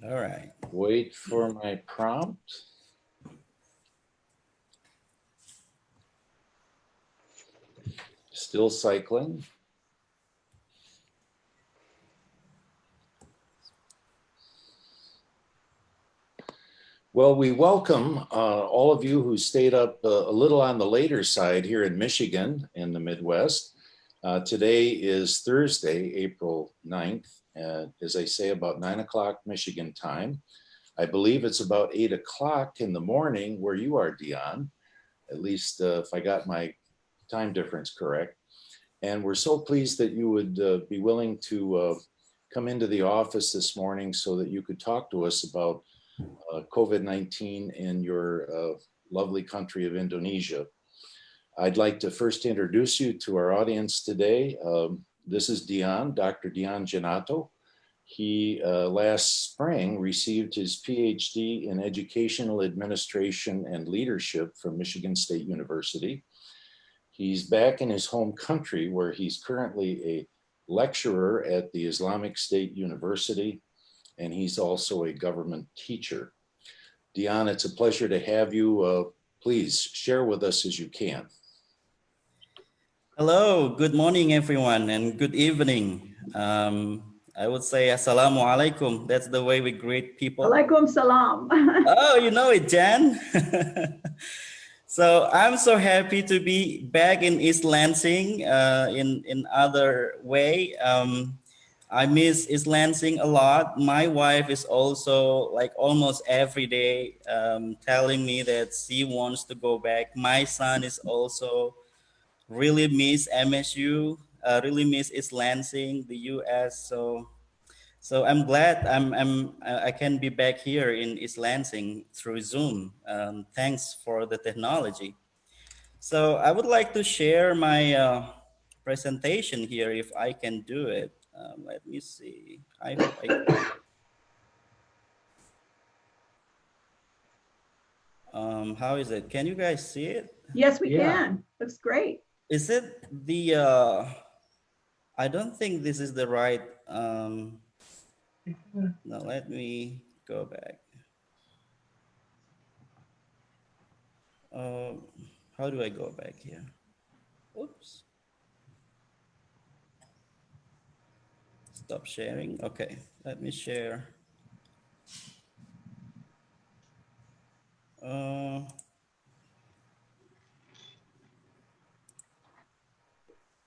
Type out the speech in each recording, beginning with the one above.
All right. Wait for my prompt. Still cycling. Well, we welcome all of you who stayed up a little on the later side here in Michigan in the Midwest. Today is Thursday, April 9th, as I say, about 9 o'clock Michigan time. I believe it's about 8 o'clock in the morning where you are, Dion, at least if I got my time difference correct. And we're so pleased that you would be willing to come into the office this morning so that you could talk to us about COVID-19 in your lovely country of Indonesia. I'd like to first introduce you to our audience today. This is Dion, Dr. Dion Ginanto. He last spring received his PhD in Educational Administration and Leadership from Michigan State University. He's back in his home country where he's currently a lecturer at the Islamic State University, and he's also a government teacher. Dion, it's a pleasure to have you. Please share with us as you can. Hello, good morning, everyone, and good evening. I would say Assalamu alaikum. That's the way we greet people. Alaikum salam. Oh, you know it, Jan. So I'm so happy to be back in East Lansing in other way. I miss East Lansing a lot. My wife is also like almost every day telling me that she wants to go back. My son is also really miss MSU, really miss East Lansing, the US. So I'm glad I can be back here in East Lansing through Zoom. Thanks for the technology. So I would like to share my presentation here if I can do it. Let me see. I hope I can. How is it? Can you guys see it? Yes, we can. Looks great. Is it the, I don't think this is the right, no, let me go back. How do I go back here? Oops. Stop sharing. Okay, let me share.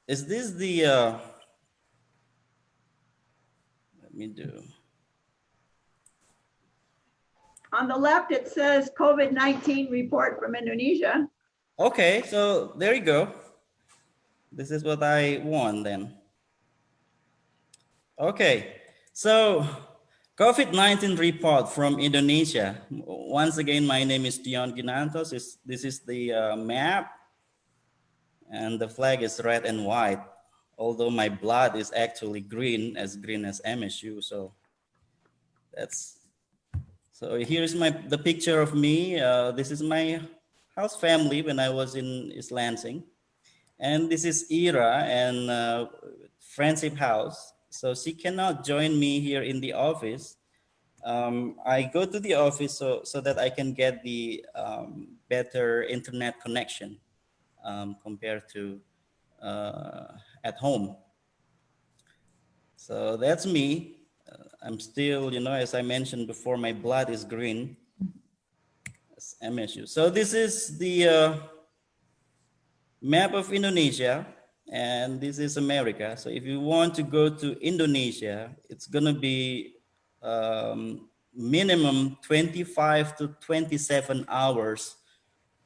Is this the, let me do. On the left, it says COVID-19 report from Indonesia. Okay, so there you go. This is what I want then. Okay, so COVID-19 report from Indonesia. Once again, my name is Dion Ginanto. This is the map, and the flag is red and white, although my blood is actually green as MSU. So that's, so here's the picture of me. This is my house family when I was in East Lansing. And this is Ira and Friendship House. So she cannot join me here in the office. I go to the office so that I can get the better internet connection compared to at home. So that's me. I'm still, you know, as I mentioned before, my blood is green. That's MSU. So this is the map of Indonesia, and this is America. So if you want to go to Indonesia, it's gonna be minimum 25 to 27 hours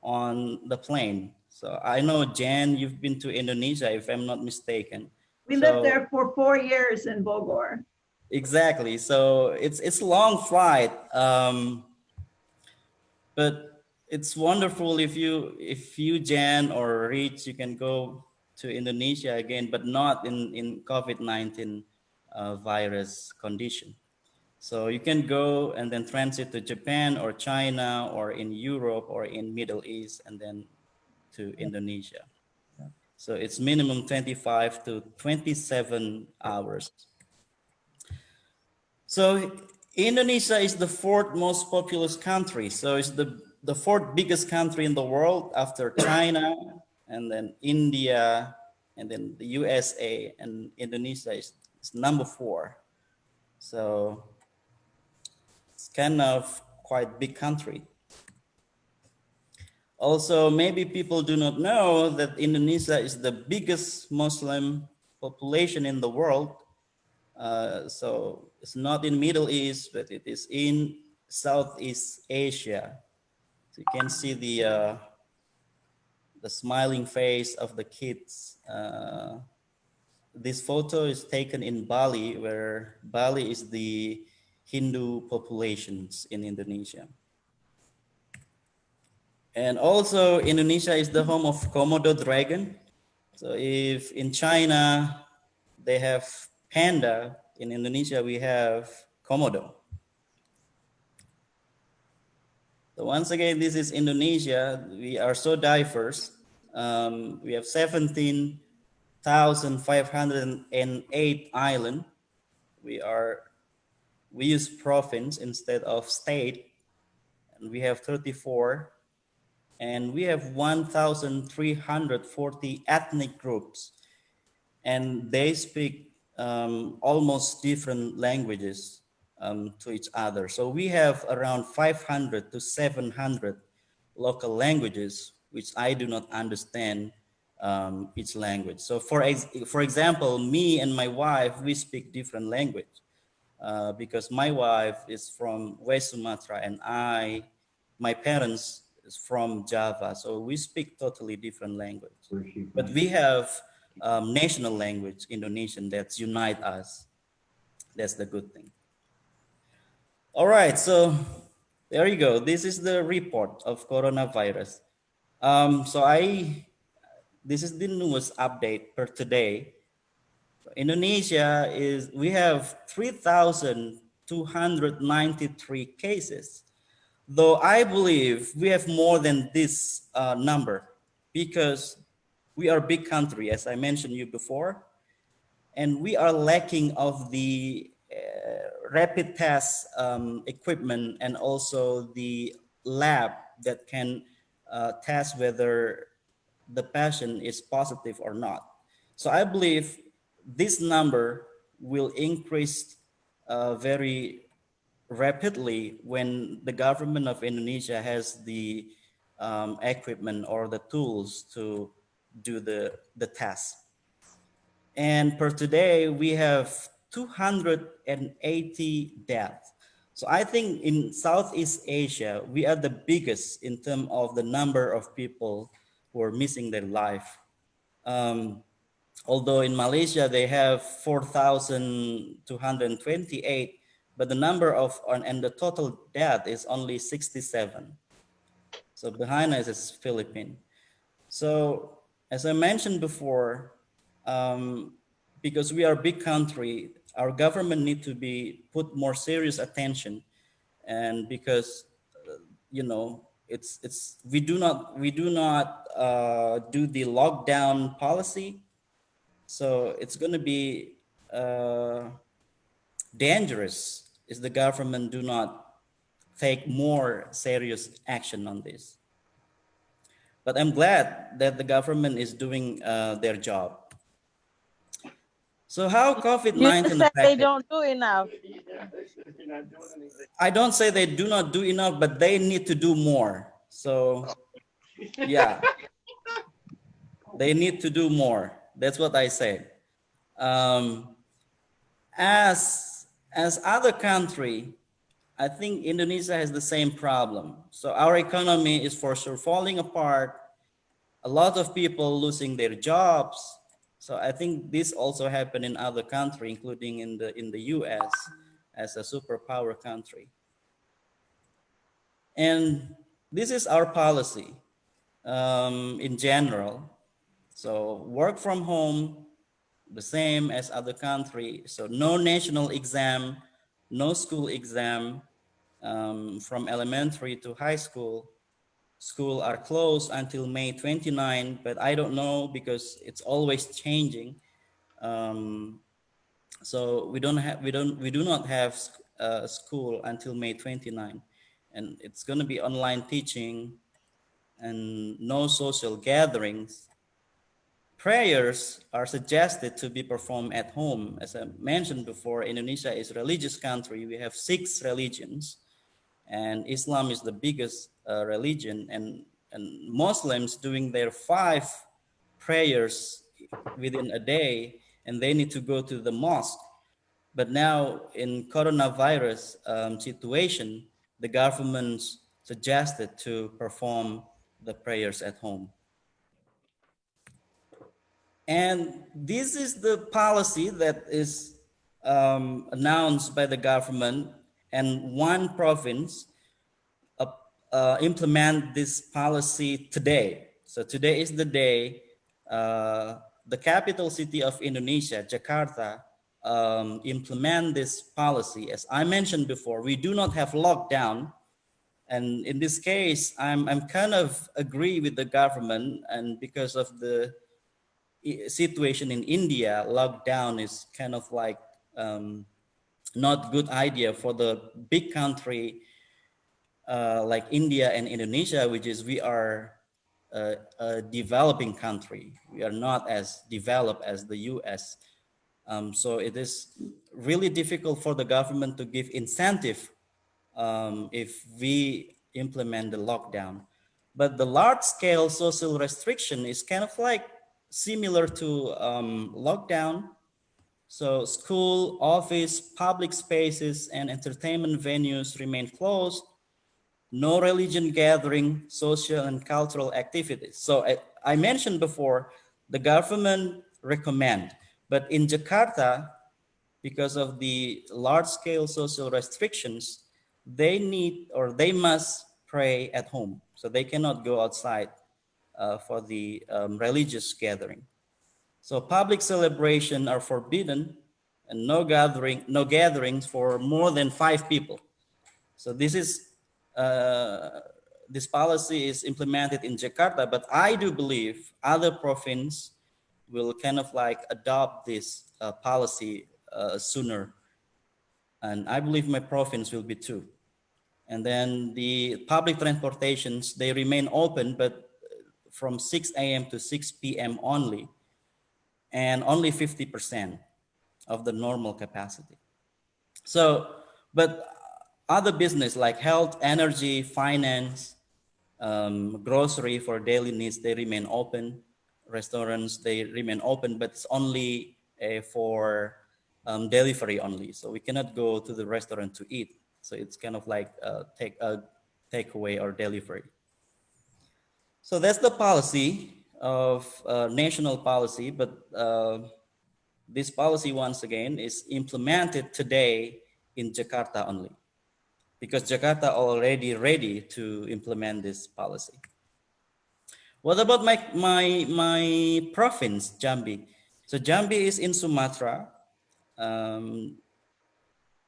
on the plane. So I know, Jan, you've been to Indonesia, if I'm not mistaken. We lived there for 4 years in Bogor. Exactly. So it's a long flight, but it's wonderful if you Jan or Rich, you can go to Indonesia again, but not in COVID-19 virus condition. So you can go and then transit to Japan or China or in Europe or in Middle East and then to Indonesia. So it's minimum 25 to 27 hours. So Indonesia is the fourth most populous country. So it's the fourth biggest country in the world after China, and then India, and then the USA, and Indonesia is number 4. So it's kind of quite big country. Also, maybe people do not know that Indonesia is the biggest Muslim population in the world. So it's not in Middle East, but it is in Southeast Asia. So you can see the smiling face of the kids. This photo is taken in Bali, where Bali is the Hindu populations in Indonesia. And also Indonesia is the home of Komodo dragon. So if in China they have panda, in Indonesia we have Komodo. So once again, this is Indonesia. We are so diverse. We have 17,508 islands. We use province instead of state, and we have 34, and we have 1,340 ethnic groups, and they speak almost different languages to each other. So we have around 500 to 700 local languages, which I do not understand each language. So for example, me and my wife, we speak different language because my wife is from West Sumatra and my parents is from Java. So we speak totally different language. But we have national language, Indonesian, that's unite us. That's the good thing. All right, so there you go. This is the report of coronavirus. This is the newest update per today. Indonesia we have 3,293 cases, though I believe we have more than this number because we are a big country, as I mentioned you before, and we are lacking of the rapid test equipment and also the lab that can test whether the patient is positive or not. So I believe this number will increase very rapidly when the government of Indonesia has the equipment or the tools to do the test. And per today, we have 280 deaths. So I think in Southeast Asia, we are the biggest in terms of the number of people who are missing their life. Although in Malaysia, they have 4,228, but the number and the total death is only 67. So behind us is Philippines. So as I mentioned before, because we are a big country, our government need to be put more serious attention, and because we do not do the lockdown policy, so it's going to be dangerous if the government do not take more serious action on this. But I'm glad that the government is doing their job. So how You COVID-19 just said they affected? don't do enough. I don't say they do not do enough, but they need to do more. So yeah, they need to do more. That's what I say. As other country, I think Indonesia has the same problem. So our economy is for sure falling apart. A lot of people losing their jobs. So I think this also happened in other countries, including in the US as a superpower country. And this is our policy in general. So work from home, the same as other countries. So no national exam, no school exam from elementary to high school. School are closed until May 29, but I don't know because it's always changing. So we do not have school until May 29. And it's going to be online teaching and no social gatherings. Prayers are suggested to be performed at home. As I mentioned before, Indonesia is a religious country. We have 6 religions, and Islam is the biggest religion, and Muslims doing their 5 prayers within a day, and they need to go to the mosque. But now in coronavirus situation, the government suggested to perform the prayers at home. And this is the policy that is announced by the government, and one province uh, implement this policy today. So today is the day the capital city of Indonesia, Jakarta, implement this policy. As I mentioned before, we do not have lockdown. And in this case, I'm kind of agree with the government, and because of the situation in India, lockdown is kind of like not good idea for the big country like India and Indonesia, which is we are a developing country. We are not as developed as the US. So it is really difficult for the government to give incentive if we implement the lockdown. But the large scale social restriction is kind of like similar to lockdown. So school, office, public spaces, and entertainment venues remain closed. No religion gathering, social and cultural activities. So I mentioned before, the government recommend, but in Jakarta, because of the large scale social restrictions, they need or they must pray at home. So they cannot go outside for the religious gathering. So public celebration are forbidden, and no gatherings for more than 5 people. So uh, this policy is implemented in Jakarta, but I do believe other provinces will kind of like adopt this policy sooner, and I believe my province will be too. And then the public transportations, they remain open, but from 6 a.m. to 6 p.m. only, and only 50% of the normal capacity. So, but other business like health, energy, finance, grocery for daily needs, they remain open. Restaurants, they remain open, but it's only for delivery only. So we cannot go to the restaurant to eat. So it's kind of like takeaway or delivery. So that's the policy of national policy, but this policy once again is implemented today in Jakarta only, because Jakarta already ready to implement this policy. What about my province, Jambi? So Jambi is in Sumatra. Um,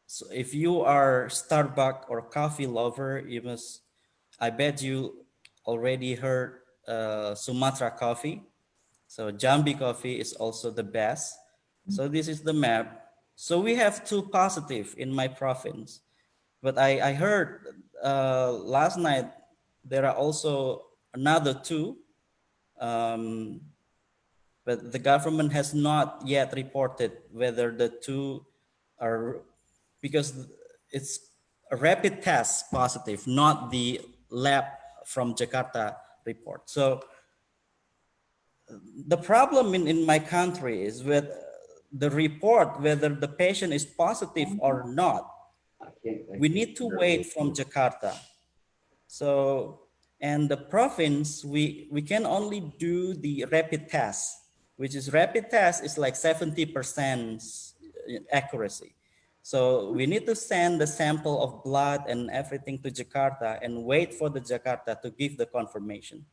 so if you are Starbucks or coffee lover, you must, I bet you already heard Sumatra coffee. So Jambi coffee is also the best. So this is the map. So we have 2 positive in my province. But I heard last night there are also another 2, um, but the government has not yet reported whether the 2 are, because it's a rapid test positive, not the lab from Jakarta report. So the problem in my country is with the report, whether the patient is positive or not. We need to wait from Jakarta. So, and the province, we can only do the rapid test, which is rapid test is like 70% accuracy. So we need to send the sample of blood and everything to Jakarta and wait for the Jakarta to give the confirmation.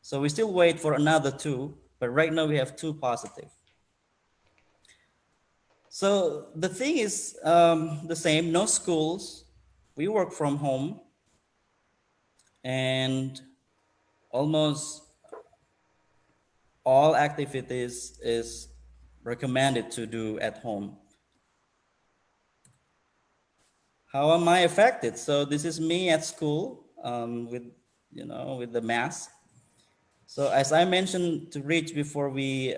So we still wait for another 2, but right now we have 2 positive. So the thing is the same, no schools, we work from home, and almost all activities is recommended to do at home. how am I affected? So this is me at school with, with the mask. So as I mentioned to Rich before we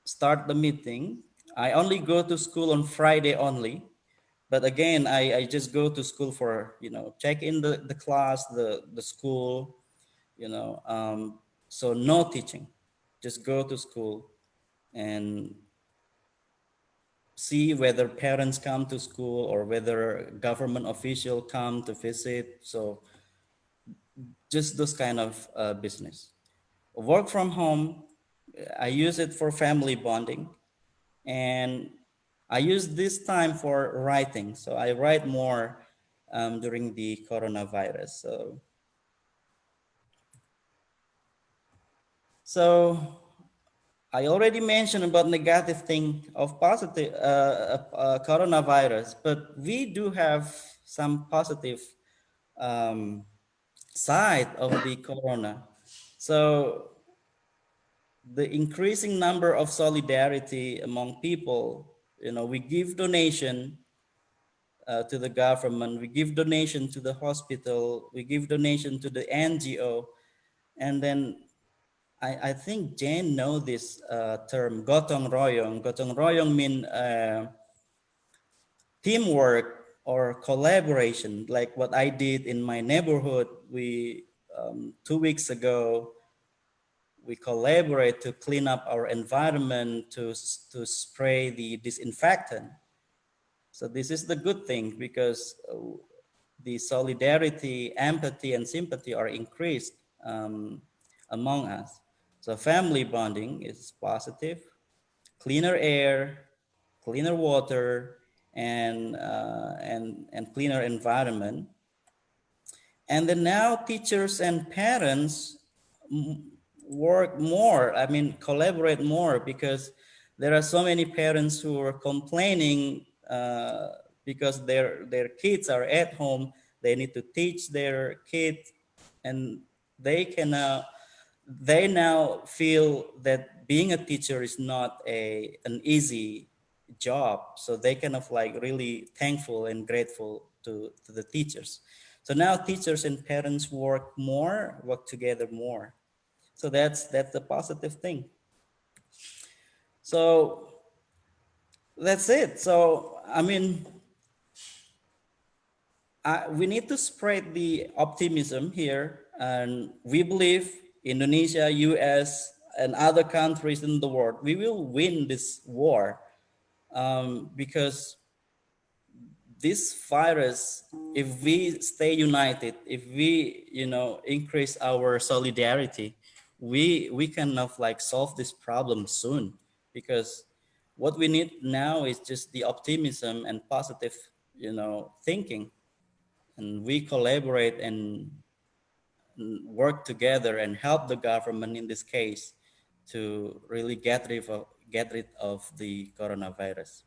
start the meeting, I only go to school on Friday only. But again, I just go to school for, check in the class, the school, so no teaching, just go to school and see whether parents come to school or whether government official come to visit. So just those kind of business. Work from home, I use it for family bonding, and I use this time for writing. So I write more during the coronavirus. So I already mentioned about negative thing of positive coronavirus, but we do have some positive um, side of the corona. So the increasing number of solidarity among people, we give donation to the government, we give donation to the hospital, we give donation to the NGO, and then I think Jane know this term, gotong royong. Gotong royong mean teamwork or collaboration, like what I did in my neighborhood. We 2 weeks ago, we collaborate to clean up our environment, to spray the disinfectant. So this is the good thing, because the solidarity, empathy, and sympathy are increased among us. So family bonding is positive, cleaner air, cleaner water, and cleaner environment. And then now teachers and parents work more, collaborate more, because there are so many parents who are complaining because their kids are at home. They need to teach their kids, and they can they now feel that being a teacher is not an easy job. So they kind of like really thankful and grateful to the teachers. So now teachers and parents work together more. So that's the positive thing. So that's it. So we need to spread the optimism here, and we believe Indonesia, US, and other countries in the world, we will win this war, because this virus, if we stay united, if we increase our solidarity, we can of like solve this problem soon. Because what we need now is just the optimism and positive thinking, and we collaborate and work together and help the government in this case to really get rid of the coronavirus.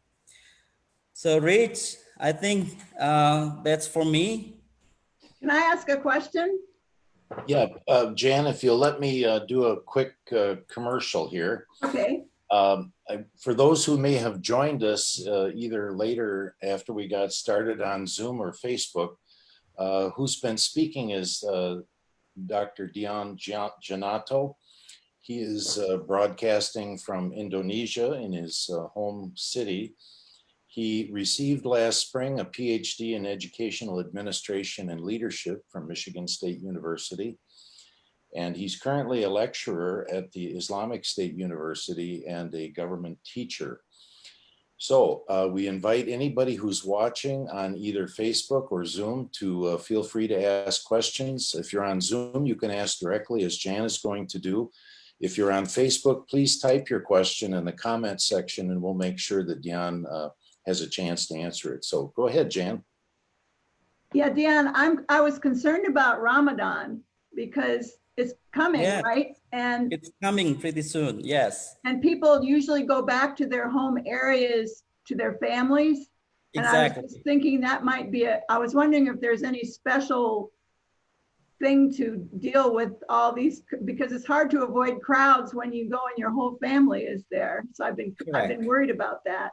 So Rich, I think that's for me. Can I ask a question? Yeah, Jan, if you'll let me do a quick commercial here. Okay. For those who may have joined us either later after we got started on Zoom or Facebook, who's been speaking is Dr. Dion Ginanto. He is broadcasting from Indonesia in his home city. He received last spring a PhD in Educational Administration and Leadership from Michigan State University. And he's currently a lecturer at the Islamic State University and a government teacher. So we invite anybody who's watching on either Facebook or Zoom to feel free to ask questions. If you're on Zoom, you can ask directly, as Jan is going to do. If you're on Facebook, please type your question in the comment section, and we'll make sure that Dion has a chance to answer it. So go ahead, Jan. Yeah, Dion, I was concerned about Ramadan because it's coming, Yeah, right? And it's coming pretty soon. Yes, people usually go back to their home areas, to their families. And I was exactly. just thinking that might be I was wondering if there's any special thing to deal with all these, because it's hard to avoid crowds when you go and your whole family is there. So I've been Correct. worried about that.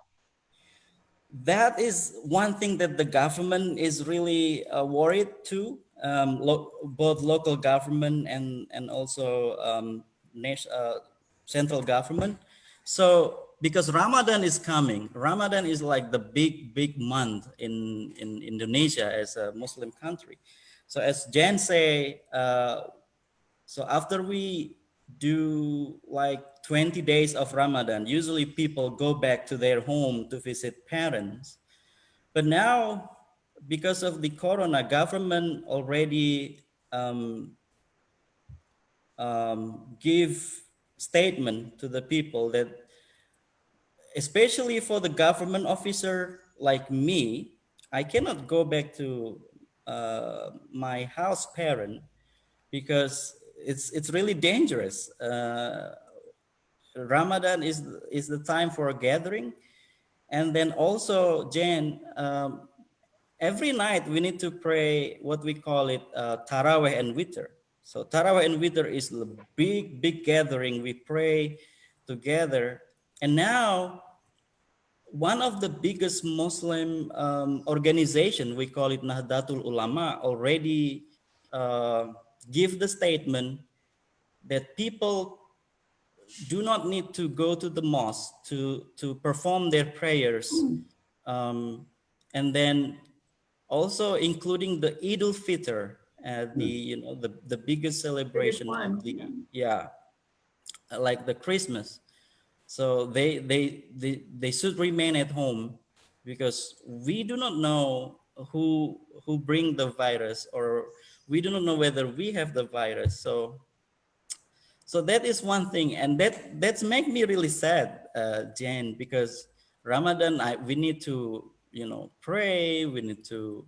that is one thing that the government is really worried too. Both local government and also central government. So because Ramadan is coming, Ramadan is like the big month in Indonesia as a Muslim country. So as Jan say, so after we do like 20 days of Ramadan, usually people go back to their home to visit parents. But now, because of the corona, government already give statement to the people that, especially for the government officer like me, I cannot go back to my house parent because it's really dangerous. Ramadan is the time for a gathering, and then also Jan, every night we need to pray what we call it Taraweh and Witr. So Taraweh and Witr is the big gathering. We pray together, and now one of the biggest Muslim organization, we call it Nahdlatul Ulama, already give the statement that people do not need to go to the mosque to perform their prayers, and then also including the Eid al-Fitr, the biggest Biggest celebration of one. the Yeah. like the Christmas. So they should remain at home because we do not know who bring the virus, or we do not know whether we have the virus. So that is one thing, and that's make me really sad, Jane, because Ramadan, we need to pray. We need to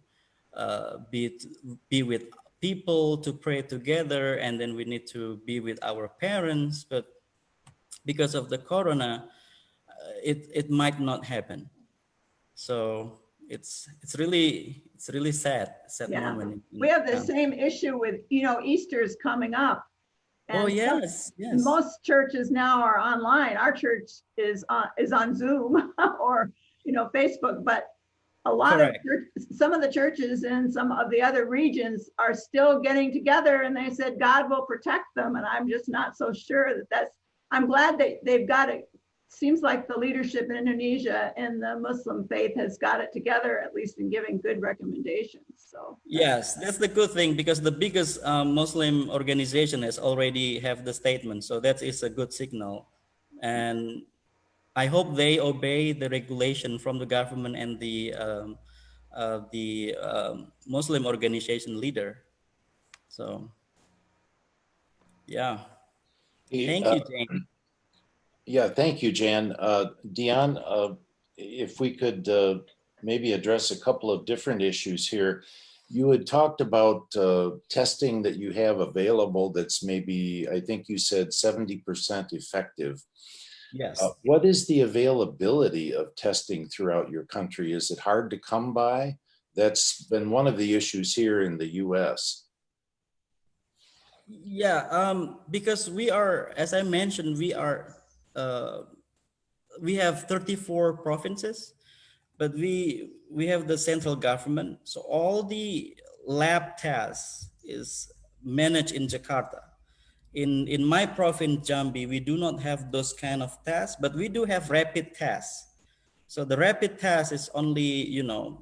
be with people to pray together, and then we need to be with our parents. But because of the corona, it might not happen. So it's really sad Yeah. moment. We have the same issue with, Easter's coming up. Oh And yes. most churches now are online. Our church is on Zoom or, Facebook, but a lot of Correct. some of the churches in some of the other regions are still getting together, and they said God will protect them. And I'm just not so sure I'm glad that they've got it. Seems like the leadership in Indonesia and the Muslim faith has got it together, at least in giving good recommendations. So Yes, that's the good thing, because the biggest Muslim organization has already have the statement. So that is a good signal. And I hope they obey the regulation from the government and the Muslim organization leader. So yeah, Hey, thank you, Jane. yeah, thank you, Jan. Dion, if we could maybe address a couple of different issues here. You had talked about testing that you have available that's maybe, I think you said 70% effective. Yes. What is the availability of testing throughout your country? Is it hard to come by? That's been one of the issues here in the US. Yeah, because we are, as I mentioned, uh, we have 34 provinces, but we have the central government. So all the lab tests is managed in Jakarta. In my province, Jambi, we do not have those kind of tests, but we do have rapid tests. So the rapid test is only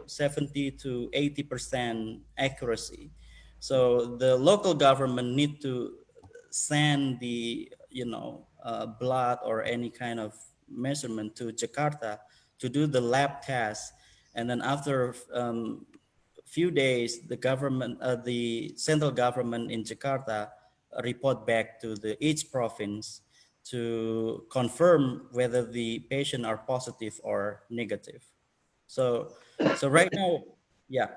70 to 80% accuracy. So the local government need to send the blood or any kind of measurement to Jakarta to do the lab test, and then after few days, the central government in Jakarta report back to each province to confirm whether the patient are positive or negative. So right now, yeah.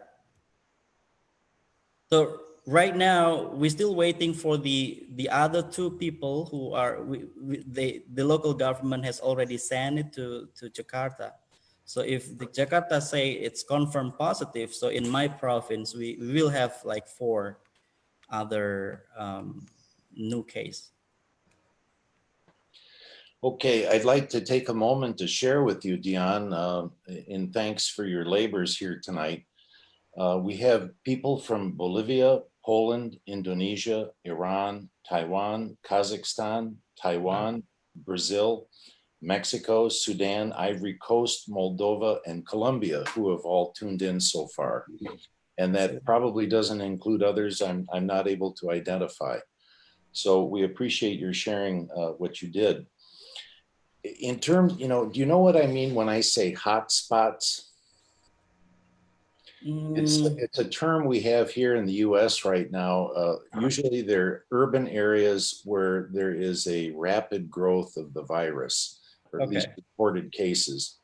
So right now, we're still waiting for the other two people who are the local government has already sent it to Jakarta. So if the Jakarta say it's confirmed positive, so in my province we will have like 4 other new case. Okay, I'd like to take a moment to share with you, Dion, in thanks for your labors here tonight. We have people from Bolivia, Poland, Indonesia, Iran, Taiwan, Kazakhstan, Taiwan, Brazil, Mexico, Sudan, Ivory Coast, Moldova, and Colombia, who have all tuned in so far. And that probably doesn't include others I'm not able to identify. So we appreciate your sharing what you did. In terms, do you know what I mean when I say hot spots? It's a term we have here in the US right now. Usually they're urban areas where there is a rapid growth of the virus, or at least Okay. reported cases.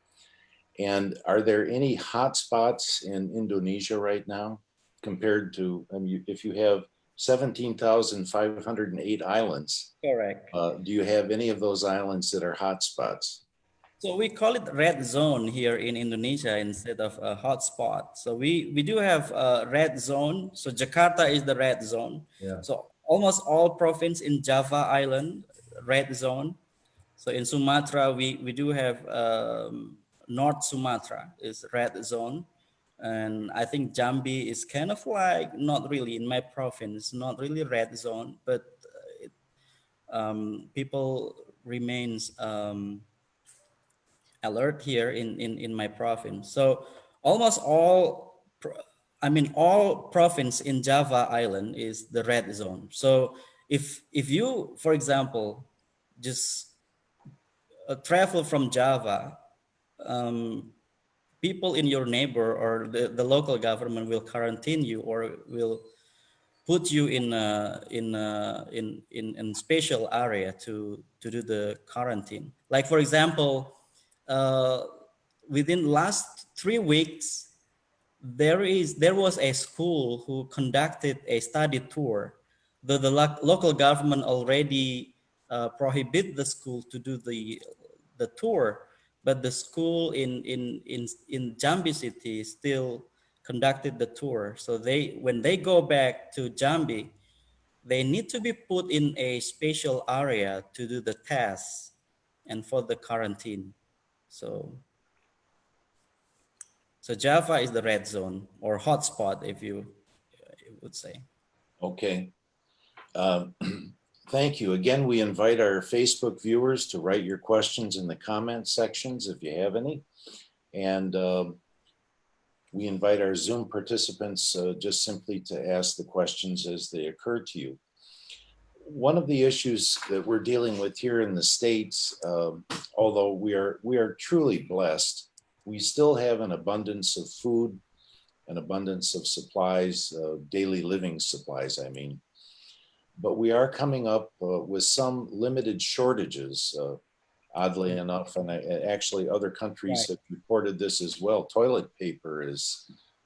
And are there any hot spots in Indonesia right now compared to, I mean, if you have 17,508 islands, Correct. do you have any of those islands that are hot spots? So we call it red zone here in Indonesia instead of a hotspot. So we do have a red zone. So Jakarta is the red zone. Yeah. So almost all province in Java Island, red zone. So in Sumatra, we do have North Sumatra is red zone. And I think Jambi is kind of like not really in my province, not really red zone, but people remains alert here in my province. So almost all, all province in Java Island is the red zone. So if you, for example, just travel from Java, people in your neighbor or the local government will quarantine you or will put you in special area to do the quarantine. Like for example, uh, within last 3 weeks, there was a school who conducted a study tour. The local government already prohibit the school to do the tour, but the school in Jambi city still conducted the tour. So when they go back to Jambi, they need to be put in a special area to do the tests and for the quarantine. So Java is the red zone or hotspot, if you would say. Okay. Um, Thank you. Again, we invite our Facebook viewers to write your questions in the comment sections if you have any. And we invite our Zoom participants just simply to ask the questions as they occur to you. One of the issues that we're dealing with here in the States, although we are truly blessed, we still have an abundance of food, an abundance of supplies, daily living supplies, I mean. But we are coming up with some limited shortages, oddly enough, and actually other countries have reported this as well. Toilet paper is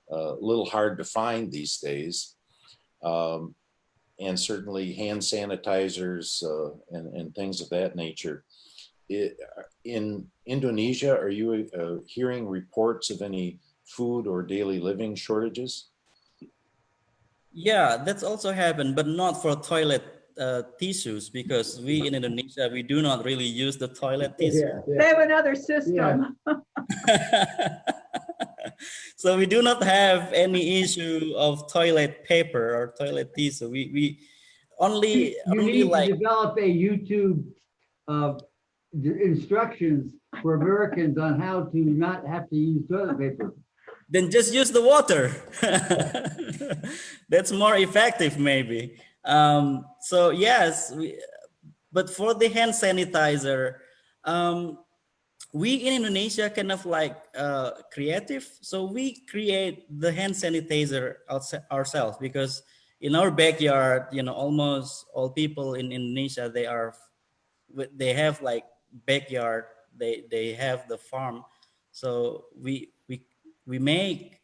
a little hard to find these days, and certainly hand sanitizers and things of that nature. In Indonesia, are you hearing reports of any food or daily living shortages? Yeah, that's also happened, but not for toilet tissues because we in Indonesia, we do not really use the toilet tissue. They have another system. So we do not have any issue of toilet paper or toilet tissue. We only You only need like to develop a YouTube instructions for Americans on how to not have to use toilet paper. then just use the water. That's more effective, maybe. So yes, but for the hand sanitizer, we in Indonesia kind of like creative. So we create the hand sanitizer ourselves because in our backyard, almost all people in Indonesia, they have like backyard, they have the farm. So we made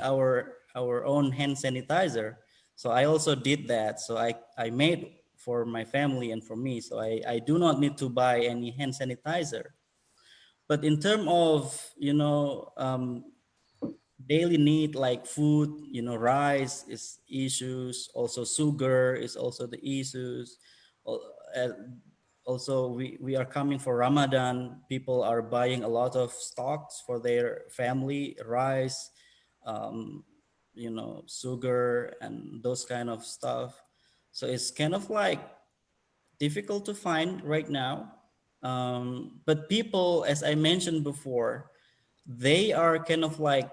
our own hand sanitizer. So I also did that. So I made for my family and for me. So I do not need to buy any hand sanitizer. But in terms of daily need like food, rice is issues, also sugar is also the issues. Uh, also we are coming for Ramadan. People are buying a lot of stocks for their family, rice, um, you know, sugar and those kind of stuff. So it's kind of like difficult to find right now. But people, as I mentioned before, they are kind of like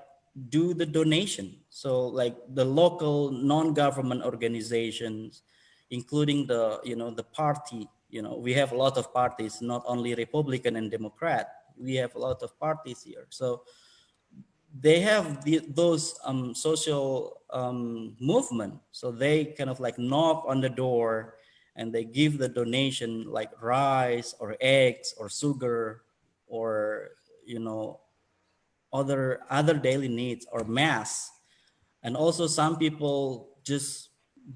do the donation. So like the local non-government organizations, including the, you know, the party, you know, we have a lot of parties, not only Republican and Democrat, we have a lot of parties here. So they have those social movement. So they kind of like knock on the door and they give the donation like rice or eggs or sugar or, you know, other daily needs or mass. And also some people just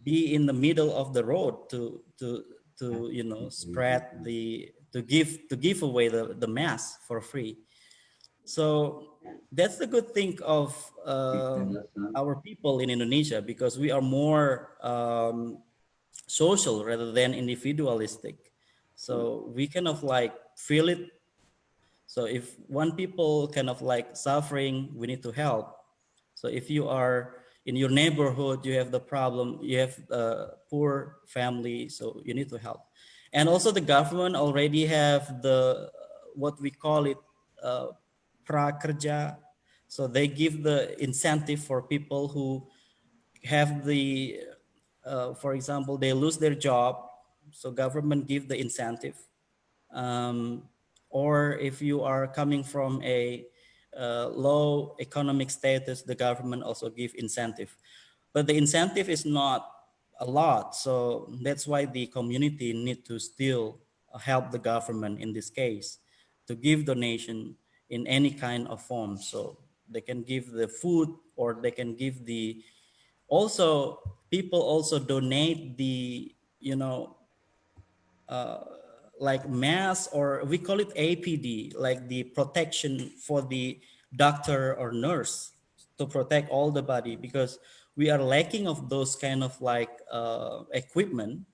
be in the middle of the road to you know, spread the to give away the mass for free. So that's the good thing of our people in Indonesia, because we are more social rather than individualistic. So we kind of like feel it. So if one people kind of like suffering, we need to help. So if you are in your neighborhood, you have the problem, you have a poor family, so you need to help. And also the government already have the what we call it prakerja. So they give the incentive for people who have the for example, they lose their job, so government give the incentive. um, or if you are coming from a low economic status, the government also give incentive, but the incentive is not a lot. So that's why the community need to still help the government in this case to give donation in any kind of form. So they can give the food, or they can give the, also people also donate the, you know, like mask, or we call it APD, like the protection for the doctor or nurse to protect all the body, because we are lacking of those kind of like equipment.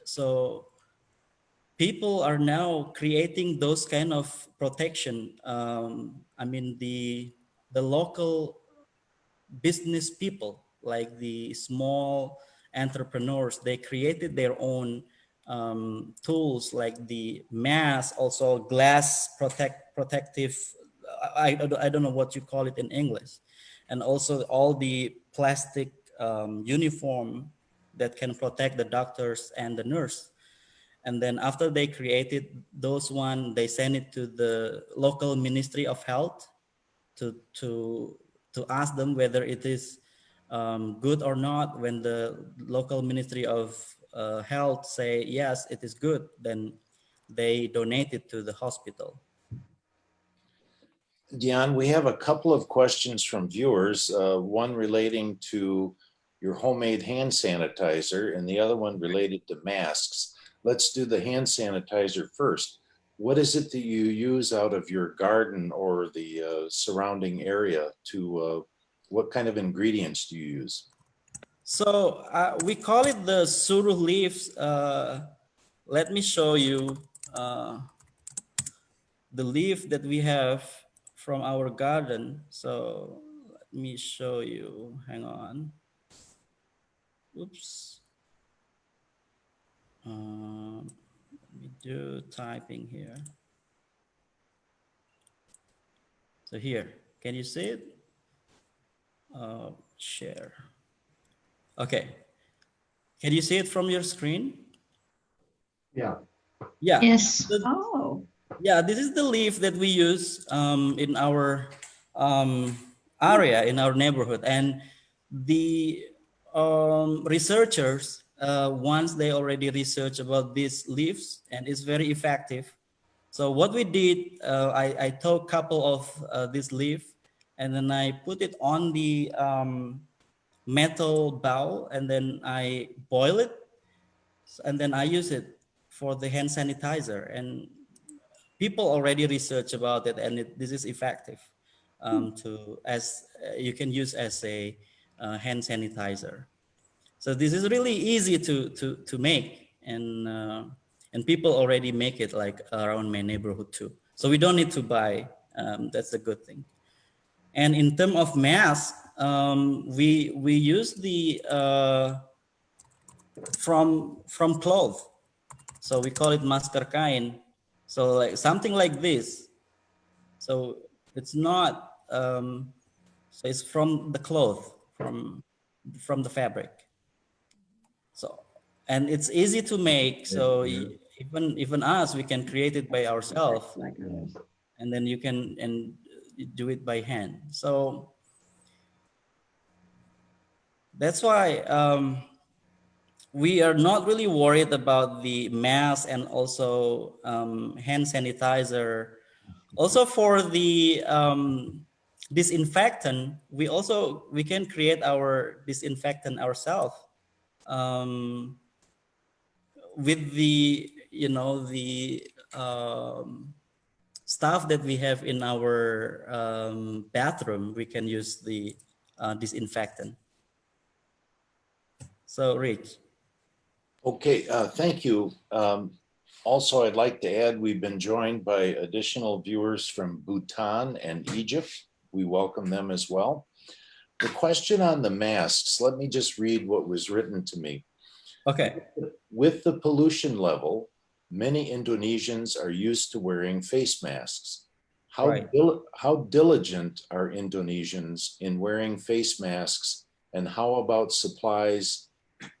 So people are now creating those kind of protection. I mean the local business people, like the small entrepreneurs, they created their own tools, like the mask, also glass protective, I don't know what you call it in English, and also all the plastic uniform that can protect the doctors and the nurse. And then after they created those one, they send it to the local Ministry of Health to to ask them whether it is good or not. When the local Ministry of Health say yes, it is good, then they donate it to the hospital. Dion, we have a couple of questions from viewers, one relating to your homemade hand sanitizer and the other one related to masks. Let's do the hand sanitizer first. What is it that you use out of your garden or the surrounding area what kind of ingredients do you use? So we call it the suruh leaves. Let me show you the leaf that we have from our garden. So let me show you, hang on. Oops. Let me do typing here. So here, can you see it? Share. Okay. Can you see it from your screen? Yeah. Yeah. Yes. Oh, Yeah, this is the leaf that we use in our area, in our neighborhood. And the researchers, once they already research about these leaves, and it's very effective. So what we did, I took a couple of this leaf, and then I put it on the metal bowl, and then I boil it, and then I use it for the hand sanitizer. And people already research about it, and this is effective to as you can use as a hand sanitizer. So this is really easy to make, and and people already make it like around my neighborhood too. So we don't need to buy. That's a good thing. And in terms of mask, we use the from cloth. So we call it masker kain. So like something like this. So it's not. So it's from the cloth, from the fabric. So, and it's easy to make. So even us, we can create it by ourselves, and then you can do it by hand. So that's why we are not really worried about the mask and also hand sanitizer. Also for the disinfectant, we can create our disinfectant ourselves. Um, with the the stuff that we have in our bathroom, we can use the disinfectant. So Rich. Okay, thank you. Also, I'd like to add we've been joined by additional viewers from Bhutan and Egypt. We welcome them as well. The question on the masks, let me just read what was written to me. Okay. With the pollution level, many Indonesians are used to wearing face masks. Right. How diligent are Indonesians in wearing face masks, and how about supplies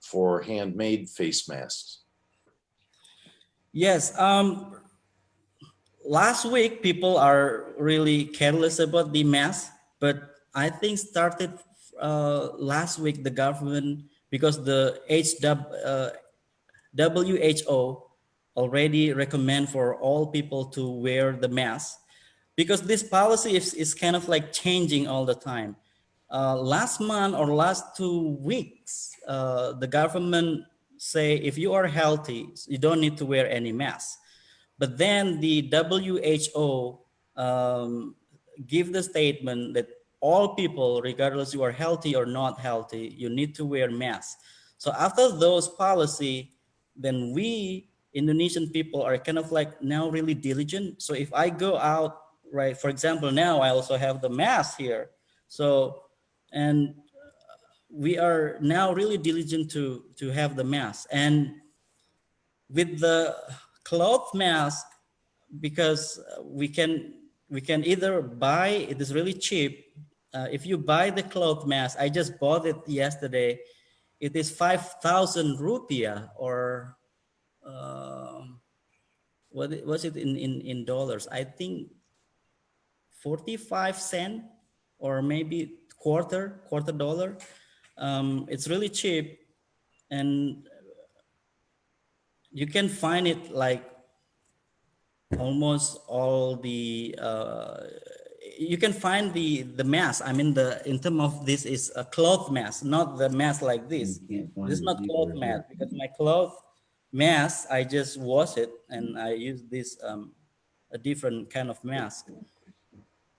for handmade face masks? Yes. Last week, people are really careless about the mask, but I think started last week, the government, because the WHO already recommend for all people to wear the mask, because this policy is kind of like changing all the time. Last month or last 2 weeks, the government say if you are healthy, you don't need to wear any mask. But then the WHO give the statement that all people, regardless you are healthy or not healthy, you need to wear masks. So after those policy, then we Indonesian people are kind of like now really diligent. So if I go out, right, for example, now I also have the mask here. So, and we are now really diligent to have the mask. And with the cloth mask, because we can either buy, it is really cheap. If you buy the cloth mask, I just bought it yesterday. It is 5,000 rupiah, or what was it in dollars? I think 45 cent, or maybe quarter dollar. It's really cheap, and you can find it like almost all the you can find the mask. I mean, the in terms of this is a cloth mask, not the mask like this. This is not cloth mask, because my cloth mask, I just wash it and I use this a different kind of mask.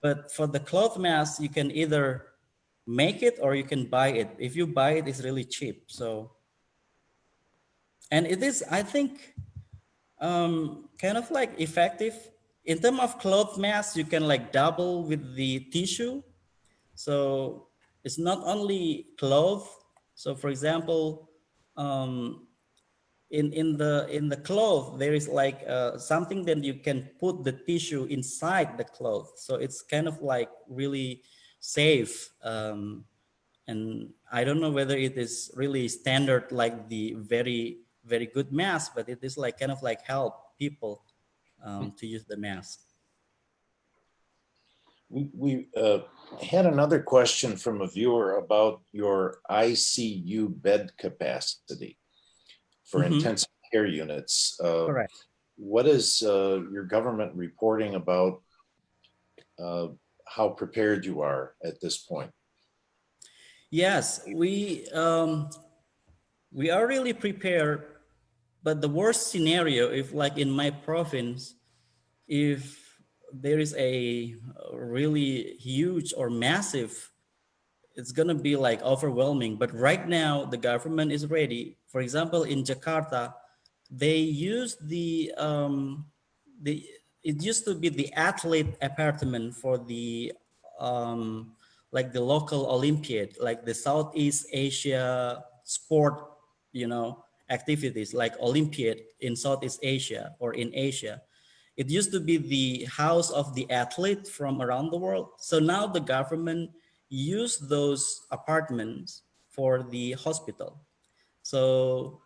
But for the cloth mask, you can either make it or you can buy it. If you buy it, it's really cheap. So, and it is, I think, kind of like effective. In terms of cloth mask, you can like double with the tissue. So it's not only cloth. So for example, in the cloth, there is like something that you can put the tissue inside the cloth. So it's kind of like really safe. And I don't know whether it is really standard like the very, very good mask, but it is like kind of like help people to use the mask. We had another question from a viewer about your ICU bed capacity for intensive care units. Correct. What is your government reporting about how prepared you are at this point? Yes, we are really prepared, but the worst scenario, if like in my province, if there is a really huge or massive, it's gonna be like overwhelming. But right now, the government is ready. For example, in Jakarta, they used the it used to be the athlete apartment for the um, like the local Olympiad, like the Southeast Asia sport, activities like Olympiad in Southeast Asia or in Asia. It used to be the house of the athlete from around the world. So now the government used those apartments for the hospital. So,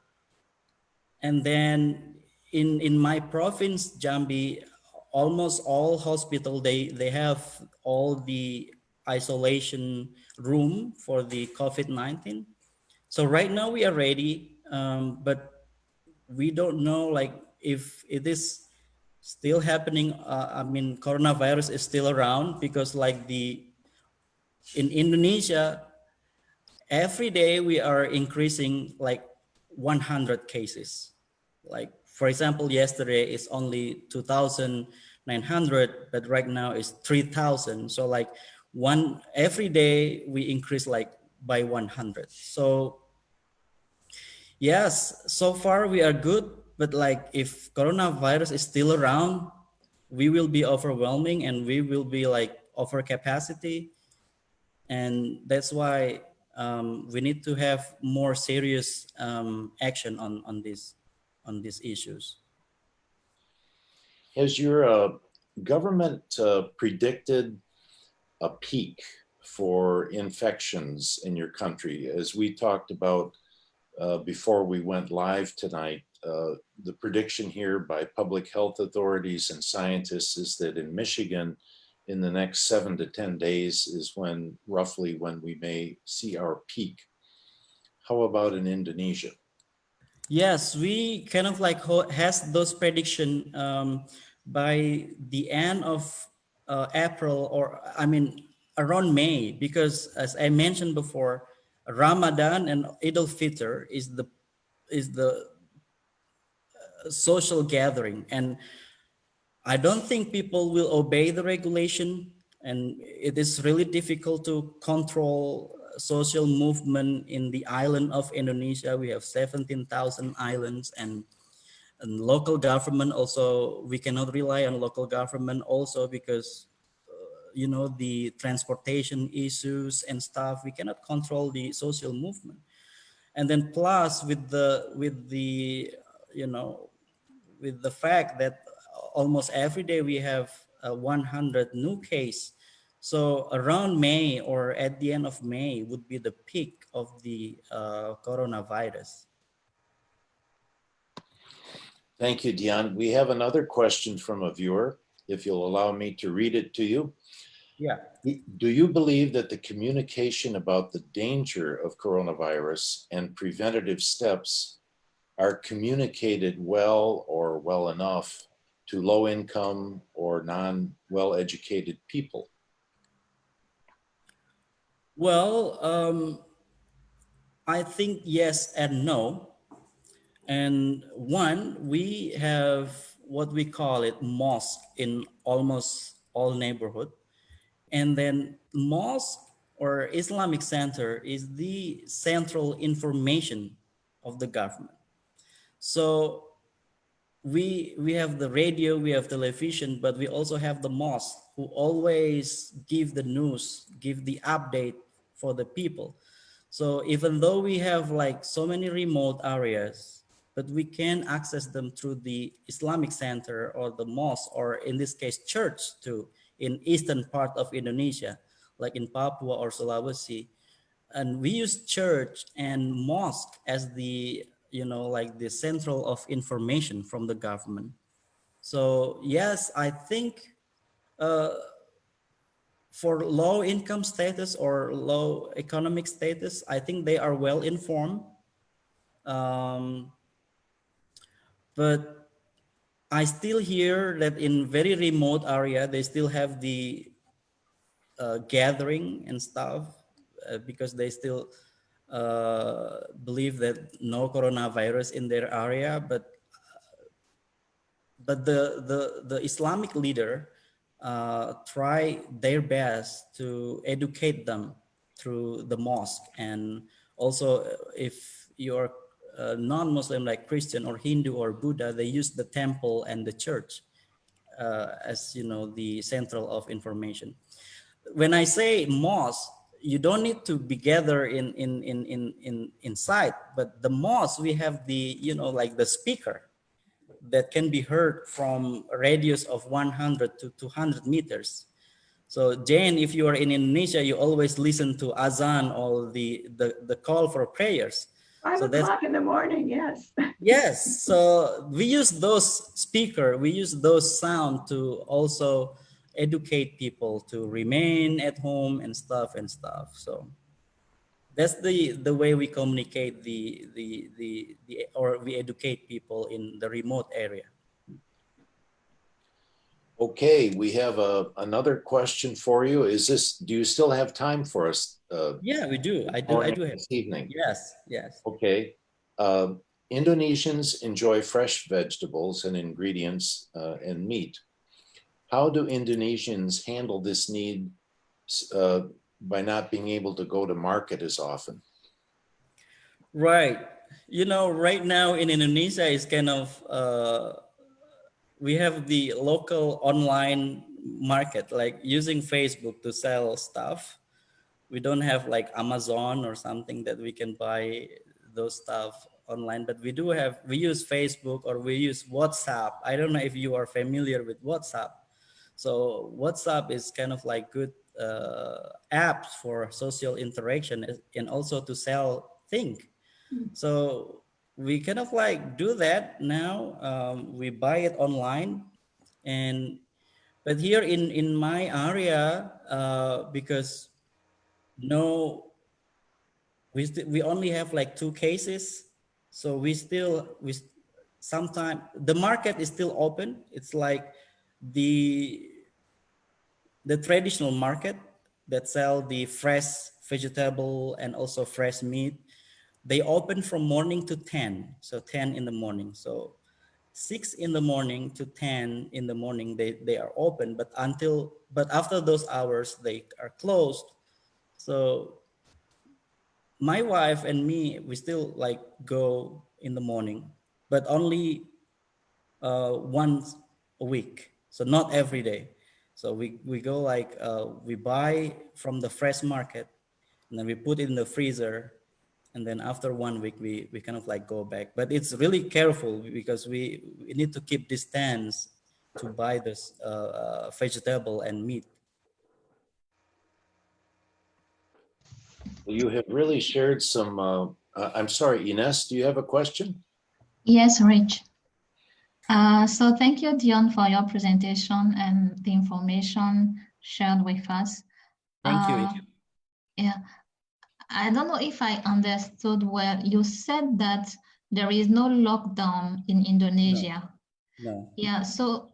and then in my province, Jambi, almost all hospital, they have all the isolation room for the COVID-19. So right now we are ready, but we don't know like if it is still happening. I mean, coronavirus is still around because like in Indonesia, every day we are increasing like 100 cases. Like for example, yesterday is only 2,900, but right now it's 3,000. So like every day we increase like by 100. So yes, so far we are good, but like if coronavirus is still around, we will be overwhelming and we will be like over capacity. And that's why we need to have more serious action on these issues. Has your government predicted a peak for infections in your country? As we talked about before we went live tonight, the prediction here by public health authorities and scientists is that in Michigan, in the next 7 to 10 days is roughly when we may see our peak. How about in Indonesia? Yes, we kind of like has those prediction by the end of April, or I mean around May, because as I mentioned before, Ramadan and Eid al-Fitr is the social gathering, and I don't think people will obey the regulation, and it is really difficult to control social movement in the island of Indonesia. We have 17,000 islands, and local government also, we cannot rely on local government also because the transportation issues and stuff, we cannot control the social movement. And then plus with the you know with the fact that almost every day we have 100 new case. So around May or at the end of May would be the peak of the coronavirus. Thank you, Dion. We have another question from a viewer, if you'll allow me to read it to you. Yeah. Do you believe that the communication about the danger of coronavirus and preventative steps are communicated well or well enough to low income or non-well educated people? Well, I think yes and no. And one, we have what we call it mosque in almost all neighborhood. And then mosque or Islamic center is the central information of the government. So we have the radio, we have television, but we also have the mosque who always give the news, give the update for the people. So even though we have like so many remote areas, but we can access them through the Islamic center or the mosque, or in this case, church too, in eastern part of Indonesia, like in Papua or Sulawesi. And we use church and mosque as the, like the central of information from the government. So yes, I think uh, for low income status or low economic status, I think they are well informed. Um, but I still hear that in very remote area, they still have the gathering and stuff because they still believe that no coronavirus in their area. But the Islamic leader try their best to educate them through the mosque. And also if you're non-Muslim like Christian or Hindu or Buddha, they use the temple and the church as the central of information. When I say mosque, you don't need to be gathered inside, but the mosque we have the like the speaker that can be heard from a radius of 100 to 200 meters. So Jane, if you are in Indonesia, you always listen to azan or the call for prayers. 5 So that's o'clock in the morning, yes. yes. So we use those speaker, we use those sound to also educate people to remain at home and stuff. So that's the way we communicate the or we educate people in the remote area. Okay, we have another question for you. Do you still have time for us? Yeah, we do. I Morning do have. this evening. Yes. Okay. Indonesians enjoy fresh vegetables and ingredients and meat. How do Indonesians handle this need by not being able to go to market as often? Right. Right now in Indonesia is kind of we have the local online market, like using Facebook to sell stuff. We don't have like Amazon or something that we can buy those stuff online, but we use Facebook or we use WhatsApp. I don't know if you are familiar with WhatsApp. So WhatsApp is kind of like good apps for social interaction and also to sell things. So we kind of like do that now. We buy it online, but here in my area, because no, we only have like 2 cases, so sometimes the market is still open. It's like the traditional market that sell the fresh vegetable and also fresh meat. They open from morning to 10, so 10 in the morning. So 6 in the morning to 10 in the morning, they are open, but after those hours, they are closed. So my wife and me, we still like go in the morning, but only once a week. So not every day. So we go like, we buy from the fresh market and then we put it in the freezer. And then after 1 week, we kind of like go back, but it's really careful because we need to keep distance to buy this vegetable and meat. You have really shared some, I'm sorry, Ines, do you have a question? Yes, Rich. So thank you, Dion, for your presentation and the information shared with us. Thank you. Yeah, I don't know if I understood well. You said that there is no lockdown in Indonesia. No. Yeah, so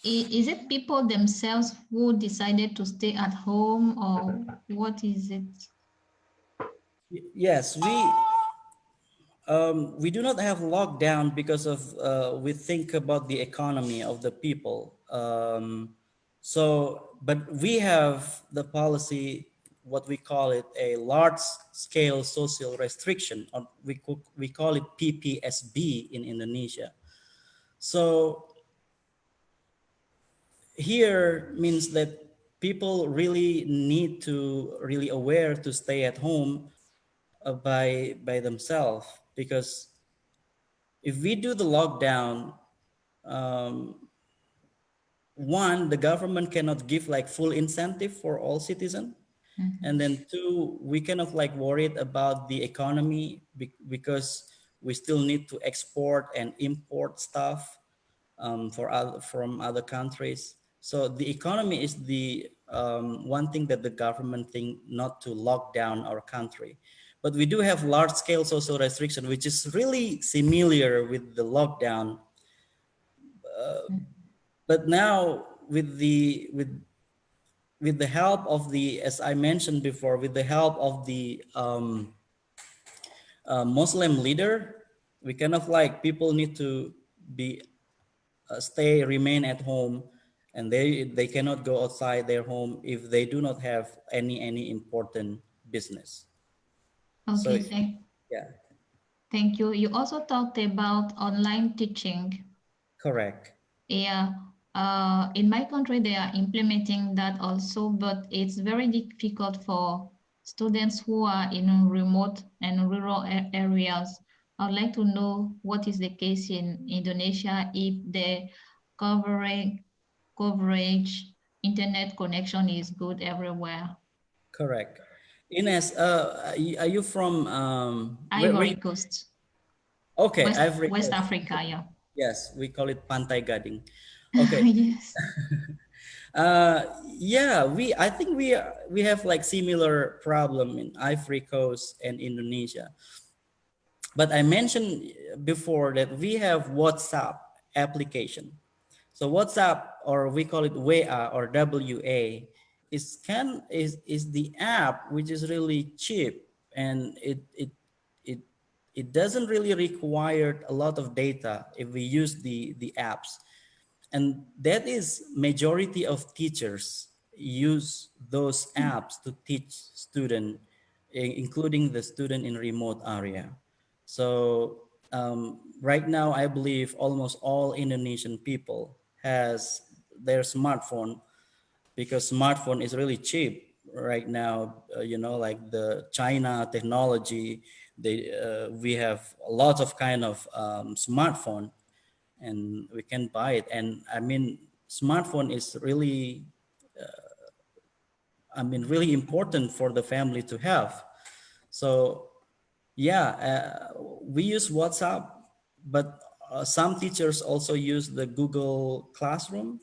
is it people themselves who decided to stay at home, or what is it? Yes, we do not have lockdown because of we think about the economy of the people. But we have the policy, what we call it, a large scale social restriction, or we call it PPSB in Indonesia. So here means that people really need to really aware to stay at home by themselves, because if we do the lockdown, one, the government cannot give like full incentive for all citizens. And then two, we kind of like worried about the economy because we still need to export and import stuff from other countries. So the economy is the one thing that the government think not to lock down our country. But we do have large scale social restriction, which is really similar with the lockdown. But now with the help of the, as I mentioned before, with the help of the Muslim leader, we kind of like people need to be remain at home, and they cannot go outside their home if they do not have any important business. Okay, So yeah. Thank you. You also talked about online teaching. Correct. Yeah. In my country, they are implementing that also, but it's very difficult for students who are in remote and rural areas. I'd like to know what is the case in Indonesia, if the covering coverage, internet connection is good everywhere. Correct. Ines, are you from where Ivory you, Coast, okay, Ivory West Coast. Africa, yeah. Yes, we call it Pantai Gading. Okay. Yes. Yeah, I think we have like similar problem in Ivory Coast and Indonesia. But I mentioned before that we have WhatsApp application. So WhatsApp, or we call it WA or WA, is the app which is really cheap, and it it doesn't really require a lot of data if we use the apps. And that is majority of teachers use those apps to teach student, including the student in remote area. So right now I believe almost all Indonesian people has their smartphone, because smartphone is really cheap right now. Like the China technology, we have a lot of kind of smartphone, and we can buy it. And I mean, smartphone is really, really important for the family to have. So yeah, we use WhatsApp, but some teachers also use the Google Classroom.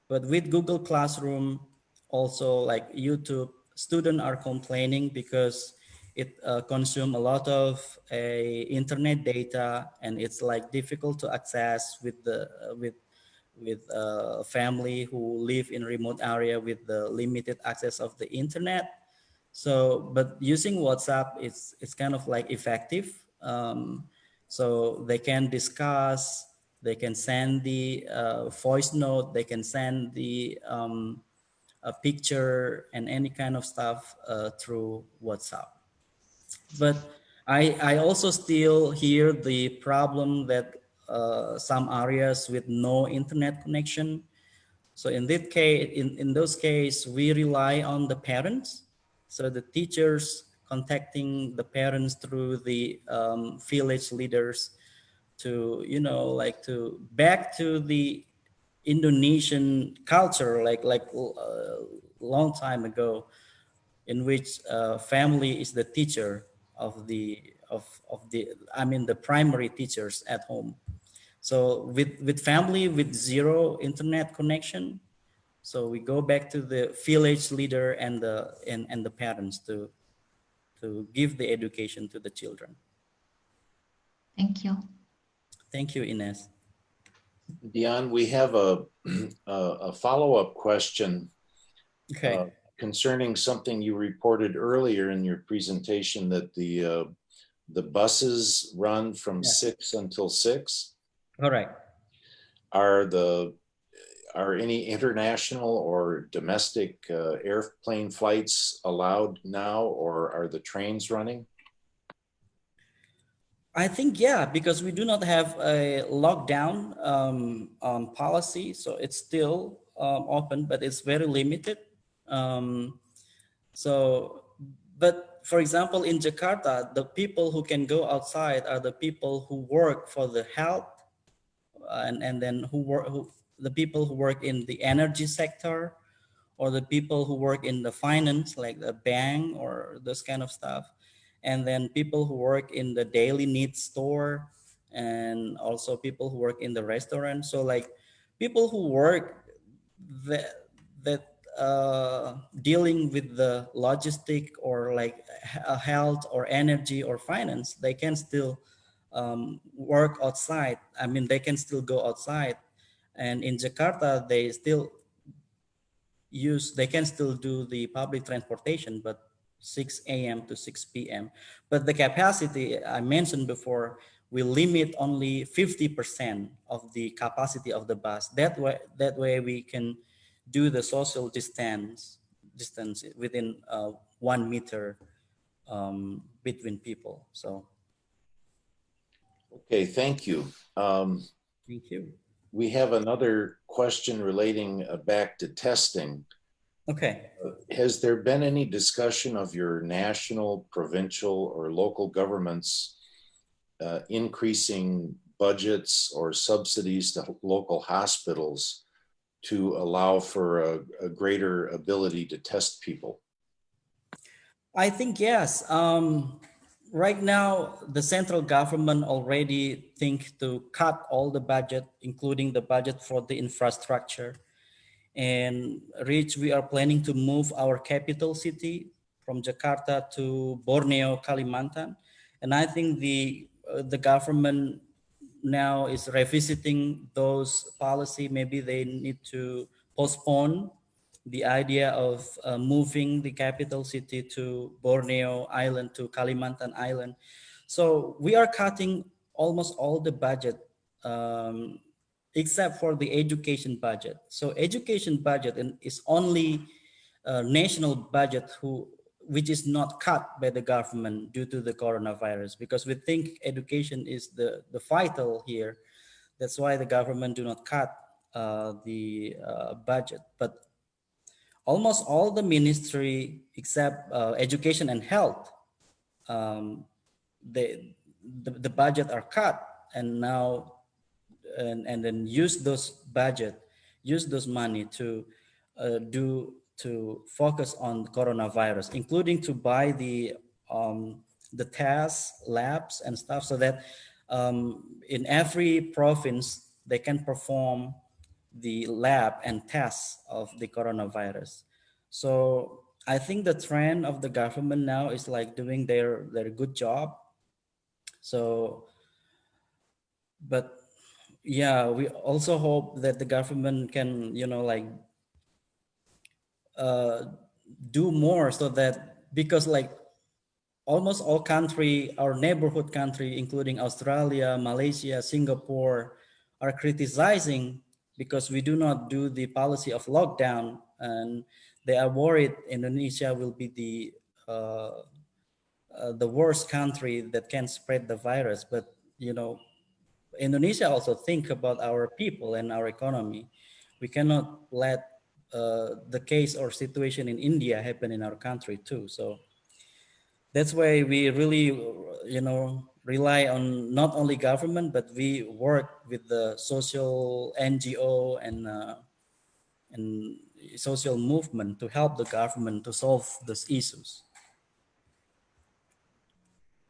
But with Google Classroom, also like YouTube, students are complaining because it consume a lot of internet data, and it's like difficult to access with the with family who live in remote area with the limited access of the internet. So, but using WhatsApp, it's kind of like effective. So they can discuss, they can send the voice note, they can send the a picture and any kind of stuff through WhatsApp. But I also still hear the problem that some areas with no internet connection. So in that case, in those cases, we rely on the parents. So the teachers contacting the parents through the village leaders to, like to back to the Indonesian culture, like long time ago, in which family is the teacher of the the primary teachers at home. So with family with zero internet connection, so we go back to the village leader and the parents to give the education to the children. Thank you. Thank you, Ines. Dion, we have a follow-up question Okay. concerning something you reported earlier in your presentation, that the buses run from Yeah. 6 until 6. Correct. Are any international or domestic airplane flights allowed now, or are the trains running? I think, yeah, because we do not have a lockdown policy, so it's still open, but it's very limited. Um, so, but for example, in Jakarta, the people who can go outside are the people who work for the health, and then the people who work in the energy sector, or the people who work in the finance, like the bank or this kind of stuff, and then people who work in the daily needs store, and also people who work in the restaurant. So like people who work that dealing with the logistic, or like health or energy or finance, they can still work outside. They can still go outside. And in Jakarta, they can still do the public transportation, but 6 a.m. to 6 p.m. But the capacity I mentioned before will limit only 50% of the capacity of the bus. That way we can do the social distance within 1 meter between people. So Okay, thank you. Thank you. We have another question relating back to testing. Okay. Has there been any discussion of your national, provincial, or local governments increasing budgets or subsidies to local hospitals to allow for a greater ability to test people? I think yes. Right now, the central government already think to cut all the budget, including the budget for the infrastructure. And Rich, we are planning to move our capital city from Jakarta to Borneo, Kalimantan. And I think the government now is revisiting those policy. Maybe they need to postpone the idea of moving the capital city to Borneo Island, to Kalimantan Island. So we are cutting almost all the budget, except for the education budget. So education budget is only national budget which is not cut by the government due to the coronavirus, because we think education is the vital here. That's why the government do not cut the budget. But almost all the ministry except education and health, um, the budget are cut, and now and then use those money to to focus on coronavirus, including to buy the tests, labs, and stuff, so that in every province they can perform the lab and tests of the coronavirus. So I think the trend of the government now is like doing their good job. So, but yeah, we also hope that the government can, like uh, do more, so that, because like almost all country, our neighborhood country, including Australia, Malaysia, Singapore, are criticizing because we do not do the policy of lockdown, and they are worried Indonesia will be the worst country that can spread the virus. But Indonesia also think about our people and our economy. We cannot let the case or situation in India happen in our country too. So that's why we really, rely on not only government, but we work with the social NGO and social movement to help the government to solve these issues.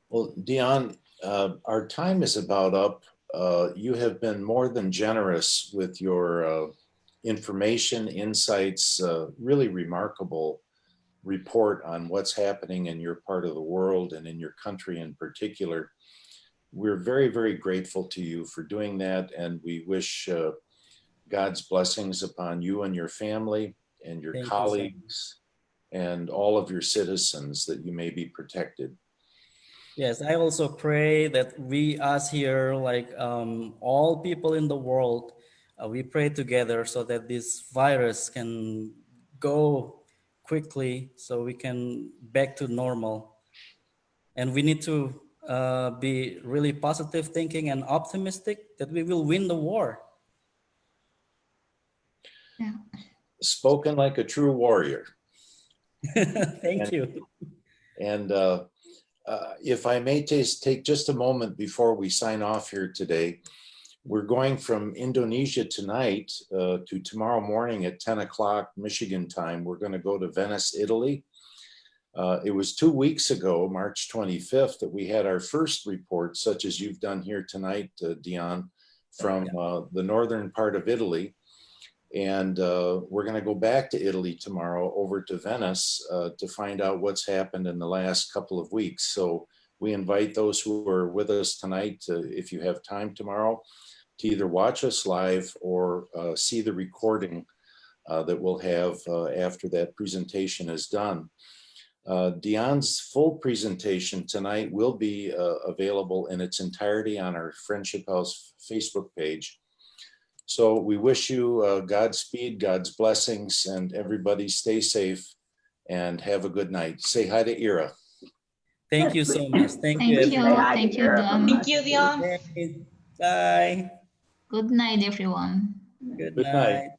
Well, Dion, our time is about up. You have been more than generous with your information, insights, really remarkable report on what's happening in your part of the world and in your country in particular. We're very, very grateful to you for doing that, and we wish God's blessings upon you and your family and your Thank you so much. colleagues and all of your citizens, that you may be protected. Yes, I also pray that us here, like all people in the world, we pray together so that this virus can go quickly, so we can back to normal. And we need to be really positive thinking and optimistic that we will win the war. Yeah. Spoken like a true warrior. Thank And, you. and if I may take just a moment before we sign off here today, we're going from Indonesia tonight to tomorrow morning at 10 o'clock Michigan time. We're going to go to Venice, Italy. It was 2 weeks ago, March 25th, that we had our first report, such as you've done here tonight, Dion, from the northern part of Italy. And we're going to go back to Italy tomorrow, over to Venice, to find out what's happened in the last couple of weeks. So we invite those who are with us tonight, if you have time tomorrow, to either watch us live or see the recording that we'll have after that presentation is done. Dion's full presentation tonight will be available in its entirety on our Friendship House Facebook page. So we wish you Godspeed, God's blessings, and everybody stay safe and have a good night. Say hi to Ira. Thank you so much. Thank you, Thank you. everyone. hi to Thank you, Europe from Don. us. Thank you, Dion. Okay, bye. Good night, everyone. Good Good night. night.